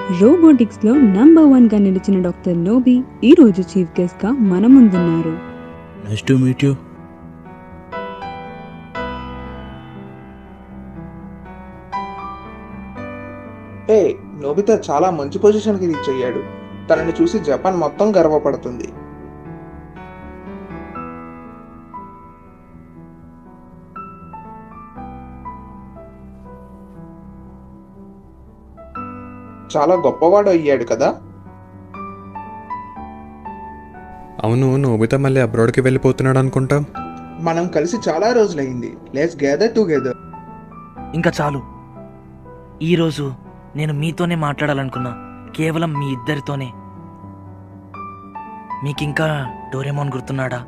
రోబోటిక్స్లో number 1గా నిలిచిన doctor Nobi ఈరోజు చీఫ్ గెస్ట్గా మన ముందున్నారు. Nice to meet you. Hey, Nobita చాలా మంచి పొజిషన్కి రీచ్ అయ్యాడు. తనని చూసి జపాన్ మొత్తం గర్వపడుతుంది. చాలా గొప్పవాడు అయ్యాడు కదా. అవును, నోబితా మళ్ళీ అబ్రాడ్కి వెళ్ళిపోతున్నాడు అనుకుంటా. మనం కలిసి చాలా రోజులైంది. Let's gather together. ఇంకా చాలు. ఈరోజు నేను మీతోనే మాట్లాడాలనుకున్నా, కేవలం మీ ఇద్దరితోనే. మీకింకా డోరేమోన్ గుర్తున్నాడా?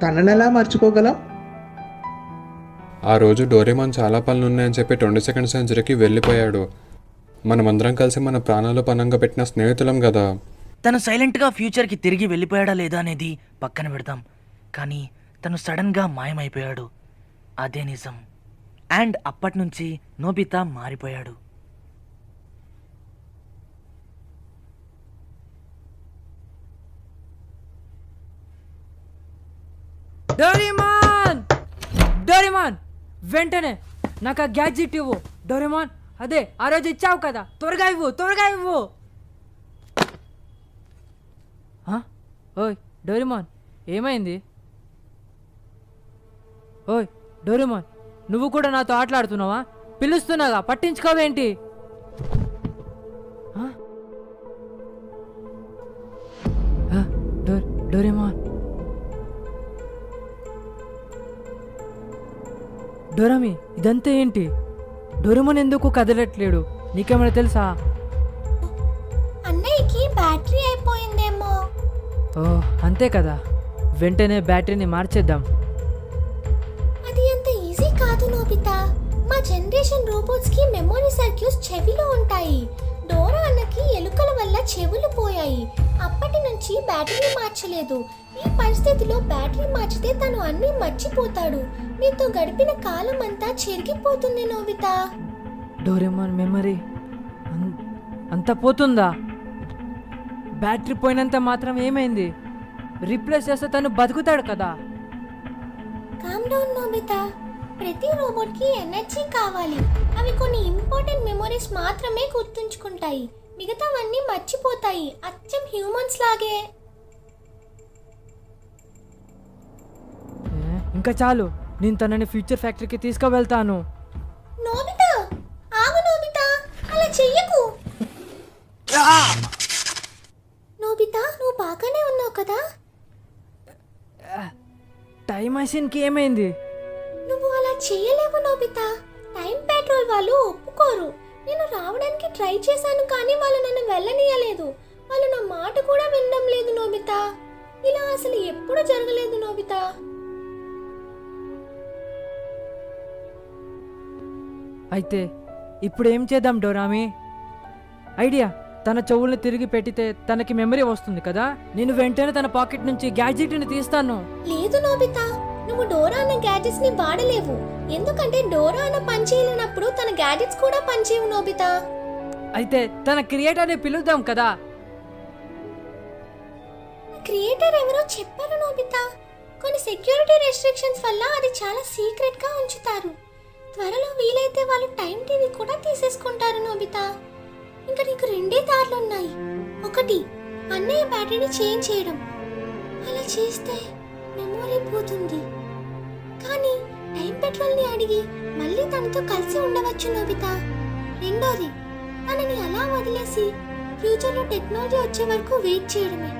తనని ఎలా మర్చిపోగలం? ఆ రోజు డోరేమాన్ చాలా పనులు ఉన్నాయని చెప్పి 22nd సెంచరీకి వెళ్ళిపోయాడు. మనమందరం కలిసి మన ప్రాణాలు పనంగా పెట్టిన స్నేహితులం కదా. తను సైలెంట్గా ఫ్యూచర్కి తిరిగి వెళ్ళిపోయాడా లేదా అనేది పక్కన పెడదాం, కానీ తను సడన్గా మాయమైపోయాడు. అదే నిజం. అండ్ అప్పటి నుంచి నోబితా మారిపోయాడు. డోరేమాన్, డోరేమాన్ వెంటనే నాకు ఆ గ్యాడ్జెట్ ఇవ్వు. డోరేమాన్, అదే ఆ రోజు ఇచ్చావు కదా, త్వరగా ఇవ్వు, త్వరగా ఇవ్వు. ఓయ్ డోరేమాన్, ఏమైంది? ఓయ్ డోరేమాన్, నువ్వు కూడా నాతో ఆటలాడుతున్నావా? పిలుస్తున్నాగా, పట్టించుకోవేంటి? డోరేమాన్, డోరామి, ఇదంతా ఏంటి? డోరేమాన్ ఎందుకు కదలట్లేడు? నీకేమైనా తెలుసా? అన్నయ్యకి బ్యాటరీ అయిపోయిందేమో. ఓ అంతే కదా, వెంటనే బ్యాటరీని మార్చేద్దాం. అది అంత ఈజీ కాదు నోబితా. మా జనరేషన్ రోబోట్స్ కి మెమొరీ సర్క్యూట్స్ చెవిలో ఉంటాయి. డోరా అన్నకి ఎలుకల వల్ల చెవులు పోయాయి. అప్పటి నుంచి బ్యాటరీ మార్చలేదు. ఈ పరిస్థితిలో బ్యాటరీ మార్చితే తను అన్నీ మర్చిపోతాడు. నీతో గడిపిన కాలం అంతా చెరిగిపోతుంది నోబితా. డోరేమాన్ మెమరీ అంత పోతుందా? బ్యాటరీ పోయినంత మాత్రం ఏమైంది? రీప్లేస్ చేస్తే తను బతుకుతాడు కదా. Calm down Nobita. ప్రతి రోబోట్ కి ఎనర్జీ కావాలి. అవి కొన్ని ఇంపార్టెంట్ మెమొరీస్ మాత్రమే గుర్తుంచుకుంటాయి, మిగతావన్నీ మర్చిపోతాయి, అచ్చం హ్యూమన్స్ లాగే. ఇంకా చాలు, నేను తనని ఫ్యూచర్ ఫ్యాక్టరీకి తీసుకువెళ్తాను. నోబితా, ఆగు నోబితా, అలా చెయ్యకు. నోబితా, నువ్వు బాగానే ఉన్నావు కదా? టైం మెషిన్కి ఏమైంది? నువ్వు అలా చేయలేవు నోబితా. టైం పెట్రోల్ వాళ్ళు ఒప్పుకోరు. నేను రావడానికి ట్రై చేశాను, కానీ వాళ్ళు నన్ను వెళ్ళనీయలేదు. వాళ్ళు నా మాట కూడా వినడం లేదు నోబితా. ఇలా అసలు ఎప్పుడు జరగలేదు నోబితా. అయితే ఇప్పుడు ఏం చేద్దాం డోరామి? ఐడియా, తన చెవుల్ని తిరిగి పెట్టితే తనకి మెమరీ వస్తుంది కదా. నేను వెంటనే తన పాకెట్ నుంచి గ్యాడ్జెట్ని తీస్తాను. లేదు నోబితా, నువ్వు డోరా అన్న గ్యాడ్జెట్స్ ని వాడలేవు. ఎందుకంటే డోరా అన్న పనిచేయలేనప్పుడు తన గ్యాడ్జెట్స్ కూడా పనిచేయవు నోబితా. అయితే తన క్రియేటర్ని పిలుద్దాం కదా. క్రియేటర్ ఎవరో చెప్పారు నోబితా. కొన్ని సెక్యూరిటీ రెస్ట్రిక్షన్స్ వల్ల అది చాలా సీక్రెట్ గా ఉంచుతారు. త్వరలో వీలైతే వాళ్ళు టైం టీవీ కూడా తీసేసుకుంటారు నోబితా. ఇంకా నీకు రెండే దారులు ఉన్నాయి. ఒకటి, అన్నయ్య బ్యాటరీని చేంజ్ చేయడం. అలా చేస్తే మెమొరీ పోతుంది. కానీ టైం పెట్రోల్ ని అడిగి మళ్ళీ తనతో కలిసి ఉండవచ్చు నోబితా. రెండోది, తనని అలా వదిలేసి ఫ్యూచర్లో టెక్నాలజీ వచ్చే వరకు వెయిట్ చేయడమే.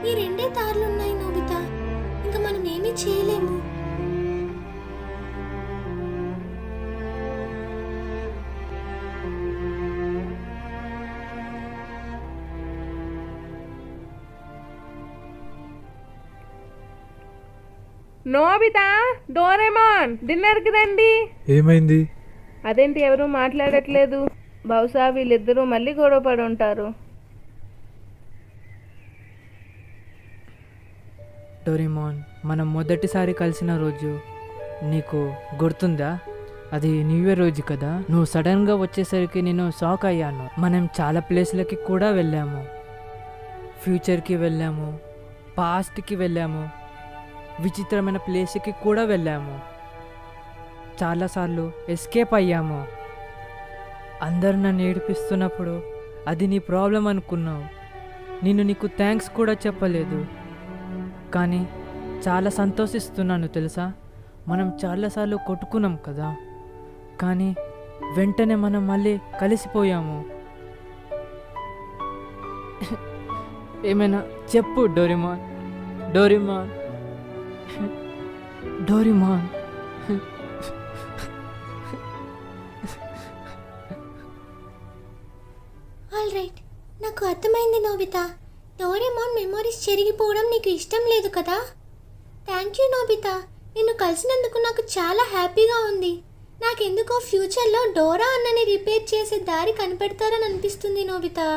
ఈ రెండే దారులు ఉన్నాయి నోబితా. ఇంకా మనం ఏమీ చేయలేము. నోబితా, డోరేమాన్, డిన్నర్కి రండి. ఏమైంది? అదేంటి ఎవరు మాట్లాడట్లేదు? బహుశా వీళ్ళిద్దరూ మళ్ళీ గొడవ పడి ఉంటారు. డోరేమాన్, మనం మొదటిసారి కలిసిన రోజు నీకు గుర్తుందా? అది న్యూ ఇయర్ రోజు కదా, నువ్వు సడన్గా వచ్చేసరికి నేను షాక్ అయ్యాను. మనం చాలా ప్లేస్లకి కూడా వెళ్ళాము. ఫ్యూచర్కి వెళ్ళాము, పాస్ట్కి వెళ్ళాము, విచిత్రమైన ప్లేస్కి కూడా వెళ్ళాము. చాలాసార్లు ఎస్కేప్ అయ్యాము. అందరు నన్ను ఏడిపిస్తున్నప్పుడు అది నీ ప్రాబ్లం అనుకున్నావు. నేను నీకు థ్యాంక్స్ కూడా చెప్పలేదు. కానీ చాలా సంతోషిస్తున్నాను తెలుసా. మనం చాలాసార్లు కొట్టుకున్నాం కదా, కానీ వెంటనే మనం మళ్ళీ కలిసిపోయాము. ఏమైనా చెప్పు Doraemon, Doraemon, Doraemon. All right, నాకు అర్థమైంది నోబితా. డోరేమోన్ మెమోరీస్ చెరిగిపోవడం నీకు ఇష్టం లేదు కదా. థ్యాంక్ యూ నోబితా, నిన్ను కలిసినందుకు నాకు చాలా హ్యాపీగా ఉంది. నాకెందుకో ఫ్యూచర్లో డోరా అన్నని రిపేర్ చేసే దారి కనిపెడతారని అనిపిస్తుంది నోబితా.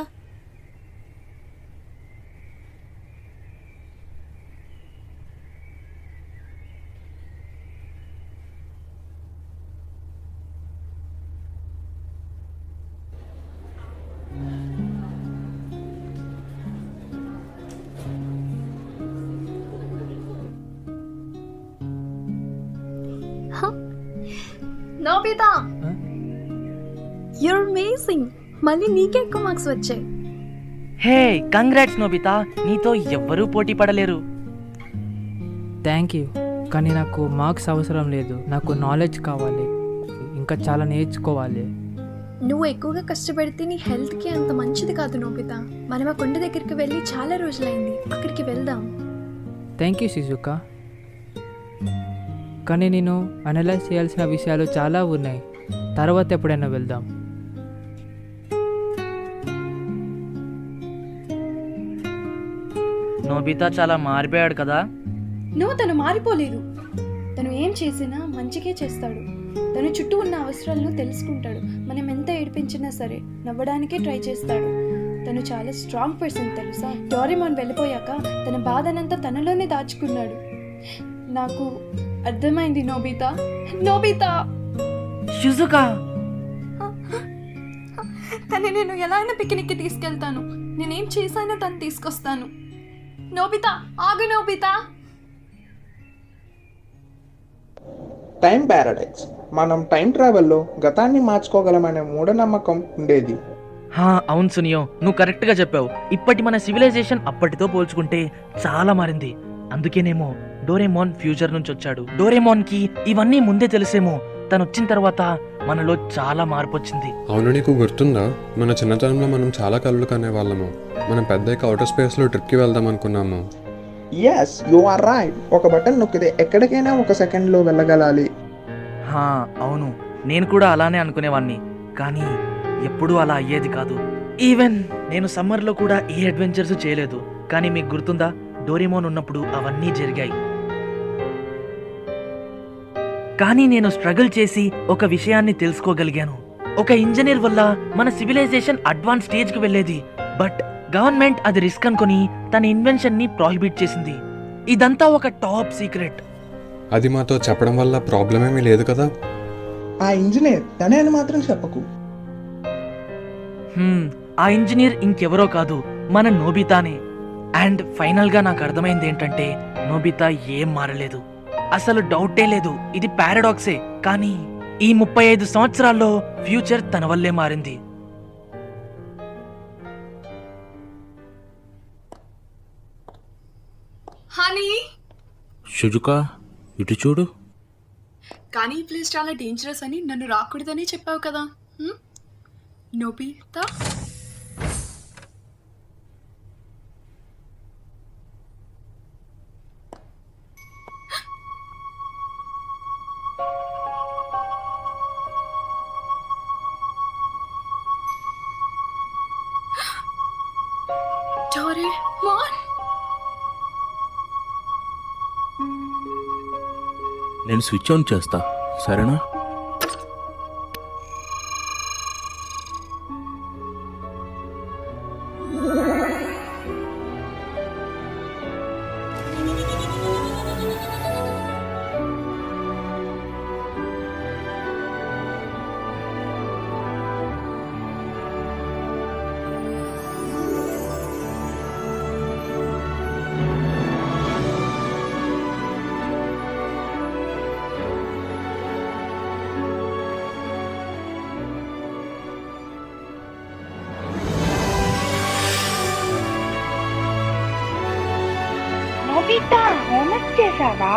Nobita, your amazing. మళ్ళీ నీకే ఎక్కువ మార్క్స్ వచ్చాయి. హే కంగ్రాట్స్ నోబితా, నీతో ఎవ్వరూ పోటీ పడలేరు. థ్యాంక్ యూ, కానీ నాకు మార్క్స్ అవసరం లేదు. నాకు నాలెడ్జ్ కావాలి, ఇంకా చాలా నేర్చుకోవాలి. నువ్వు ఎక్కువగా కష్టపడితే నీ హెల్త్కి అంత మంచిది కాదు నోబితా. మనం ఆ కొండ దగ్గరికి వెళ్ళి చాలా రోజులైంది, అక్కడికి వెళ్దాం. థ్యాంక్ యూ షిజుకా, కానీ నేను అనలైజ్ చేయాల్సిన విషయాలు చాలా ఉన్నాయి. తర్వాత ఎప్పుడైనా వెళ్దాం. నోబితా చాలా మారిపోయాడు కదా. నువ్వు తను మారిపోలేదు. తను ఏం చేసినా మంచిగా చేస్తాడు. తన చుట్టూ ఉన్న అవసరాలను తెలుసుకుంటాడు. మనం ఎంత ఏడిపించినా సరే నవ్వడానికే ట్రై చేస్తాడు. తను చాలా స్ట్రాంగ్ పర్సన్ తెలుసా. డోరేమాన్ వెళ్ళిపోయాక తన బాధనంతా తనలోనే దాచుకున్నాడు. నాకు అర్థమైంది నోబితా. నోబితా, షిజుకా, తను నేను ఎలా అయినా పిక్నిక్కి తీసుకెళ్తాను. నేనేం చేశానో తను తీసుకొస్తాను. నోబితా, ఆగు నోబితా. Time paradox. మనం టైం ట్రావెల్లో గతాన్ని మార్చుకోగలమనే మూఢనమ్మకం ఉండేది. అవును సునియో, నువ్వు కరెక్ట్గా చెప్పావు. ఇప్పటి మన సివిలైజేషన్ అప్పటితో పోల్చుకుంటే చాలా మారింది. అందుకేనేమో డోరేమోన్ ఫ్యూచర్ నుంచి వచ్చాడు. డోరేమోన్కి ఇవన్నీ ముందే తెలిసేమో. తను వచ్చిన తర్వాత మనలో చాలా మార్పు వచ్చింది. అవును, నీకు గుర్తుందా, మన చిన్నతనంలో మనం చాలా కలలు కనే వాళ్ళము. మనం పెద్దగా అవుటర్ స్పేస్లో ట్రిప్కి వెళ్దాం అనుకున్నాము. Yes, you are right. ఒక బటన్ నొక్కితే ఎక్కడికైనా ఒక సెకండ్లో వెళ్ళగలాలి. అవును, నేను కూడా అలానే అనుకునేవాడిని, కానీ ఎప్పుడూ అలా అయ్యేది కాదు. ఈవెన్ నేను సమ్మర్లో కూడా ఏ అడ్వెంచర్స్ చేయలేదు. కానీ మీకు గుర్తుందా, డోరేమోన్ ఉన్నప్పుడు అవన్నీ జరిగాయి. కానీ నేను స్ట్రగుల్ చేసి ఒక విషయాన్ని తెలుసుకోగలిగాను. ఒక ఇంజనీర్ వల్ల మన సివిలైజేషన్ అడ్వాన్స్ స్టేజ్కి వెళ్ళేది. బట్ గవర్నమెంట్ అది రిస్క్ అనుకుని తన ఇన్వెన్షన్ ని ప్రోహిబిట్ చేసింది. ఇదంతా ఒక టాప్ సీక్రెట్. అది మాతో చెప్పడం వల్ల ప్రాబ్లం ఏమీ లేదు కదా. ఆ ఇంజనీర్ తనే అని మాత్రం చెప్పకు. ఆ ఇంజనీర్ ఇంకెవరో కాదు, మన నోబితానే. అండ్ ఫైనల్ గా నాకు అర్థమైంది ఏంటంటే, నోబితా ఏం మారలేదు. అసలు డౌటే లేదు, ఇది పారాడాక్సే. కానీ ఈ 35 సంవత్సరాల్లో ఫ్యూచర్ తన వల్లే మారింది. హనీ, షుజుకా, ఇటు చూడు. కానీ ఈ ప్లేస్ చాలా డేంజరస్ అని నన్ను రాకూడదని చెప్పావు కదా. Nobita, Doraemon. నేను స్విచ్ ఆన్ చేస్తా, సరేనా? నోబితా హోంవర్క్ చేసావా?